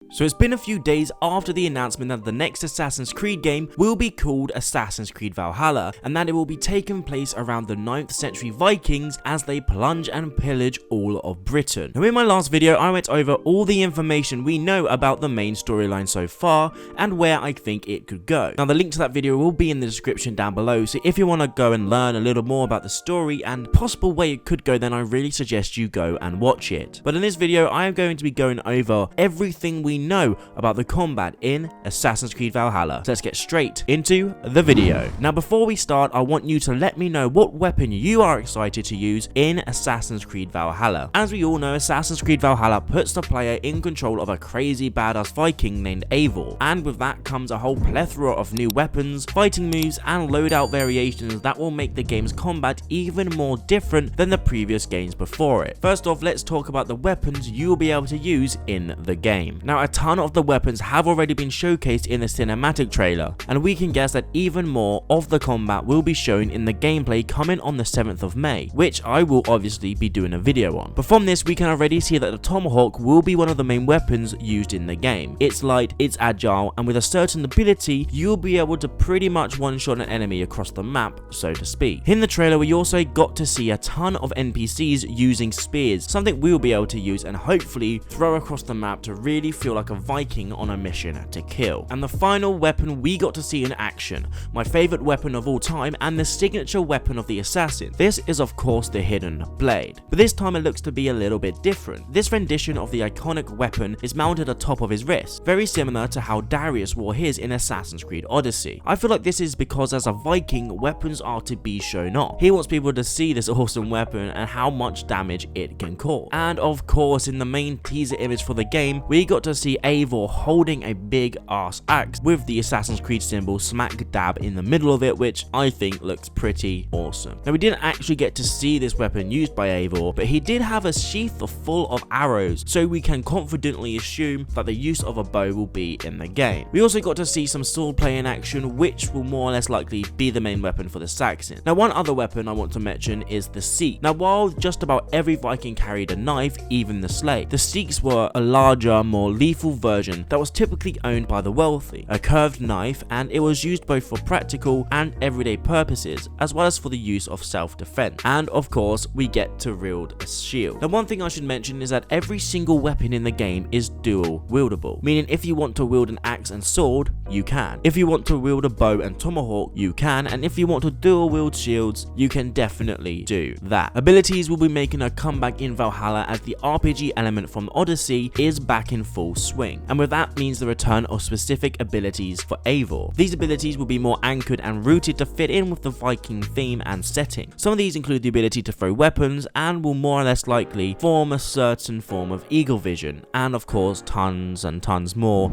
So it's been a few days after the announcement that the next Assassin's Creed game will be called Assassin's Creed Valhalla, and that it will be taking place around the 9th century Vikings as they plunge and pillage all of Britain. Now in my last video I went over all the information we know about the main storyline so far and where I think it could go. Now the link to that video will be in the description down below, so if you want to go and learn a little more about the story and possible way it could go, then I really suggest you go and watch it. But in this video I am going to be going over everything we know about the combat in Assassin's Creed Valhalla. So let's get straight into the video. Now before we start, I want you to let me know what weapon you are excited to use in Assassin's Creed Valhalla. As we all know, Assassin's Creed Valhalla puts the player in control of a crazy badass Viking named Eivor, and with that comes a whole plethora of new weapons, fighting moves and loadout variations that will make the game's combat even more different than the previous games before it. First off, let's talk about the weapons you will be able to use in the game. Now a ton of the weapons have already been showcased in the cinematic trailer, and we can guess that even more of the combat will be shown in the gameplay coming on the 7th of May, which I will obviously be doing a video on. But from this we can already see that the Tomahawk will be one of the main weapons used in the game. It's light, it's agile, and with a certain ability you'll be able to pretty much one-shot an enemy across the map, so to speak. In the trailer we also got to see a ton of NPCs using spears, something we will be able to use and hopefully throw across the map to really feel like a Viking on a mission to kill. And the final weapon we got to see in action, my favorite weapon of all time and the signature weapon of the assassin. This is of course the hidden blade, but this time it looks to be a little bit different. This rendition of the iconic weapon is mounted atop of his wrist, very similar to how Darius wore his in Assassin's Creed Odyssey. I feel like this is because as a Viking, weapons are to be shown off. He wants people to see this awesome weapon and how much damage it can cause. And of course in the main teaser image for the game, we got to see Eivor holding a big ass axe with the Assassin's Creed symbol smack dab in the middle of it, which I think looks pretty awesome. Now we didn't actually get to see this weapon used by Eivor, but he did have a sheath full of arrows, so we can confidently assume that the use of a bow will be in the game. We also got to see some swordplay in action, which will more or less likely be the main weapon for the Saxon. Now one other weapon I want to mention is the Seek. Now while just about every Viking carried a knife, even the slave, the Seeks were a larger, more lethal version that was typically owned by the wealthy, a curved knife, and it was used both for practical and everyday purposes, as well as for the use of self-defense. And of course, we get to wield a shield. Now one thing I should mention is that every single weapon in the game is dual wieldable, meaning if you want to wield an axe and sword, you can. If you want to wield a bow and tomahawk, you can, and if you want to dual wield shields, you can definitely do that. Abilities will be making a comeback in Valhalla as the RPG element from Odyssey is back in full swing, and with that means the return of specific abilities for Eivor. These abilities will be more anchored and rooted to fit in with the Viking theme and setting. Some of these include the ability to throw weapons and will more or less likely form a certain form of eagle vision, and of course tons and tons more,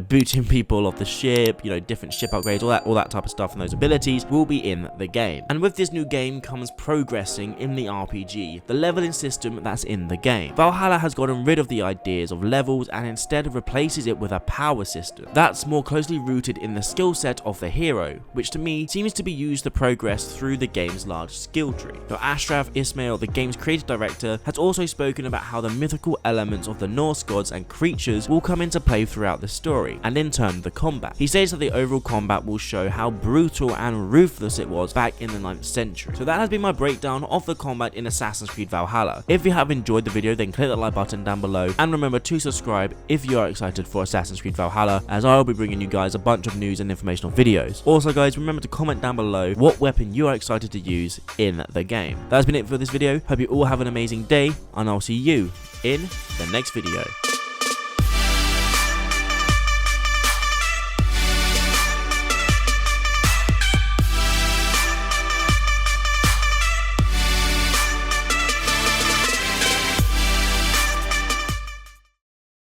booting people off the ship, different ship upgrades, all that type of stuff, and those abilities will be in the game. And with this new game comes progressing in the RPG, the leveling system that's in the game. Valhalla has gotten rid of the ideas of levels and instead replaces it with a power system that's more closely rooted in the skill set of the hero, which to me seems to be used to progress through the game's large skill tree. Now Ashraf Ismail, the game's creative director, has also spoken about how the mythical elements of the Norse gods and creatures will come into play throughout the story, and in turn the combat. He says that the overall combat will show how brutal and ruthless it was back in the 9th century. So that has been my breakdown of the combat in Assassin's Creed Valhalla. If you have enjoyed the video, then click that like button down below, and remember to subscribe if you are excited for Assassin's Creed Valhalla, as I will be bringing you guys a bunch of news and informational videos. Also guys, remember to comment down below what weapon you are excited to use in the game. That has been it for this video. Hope you all have an amazing day, and I'll see you in the next video.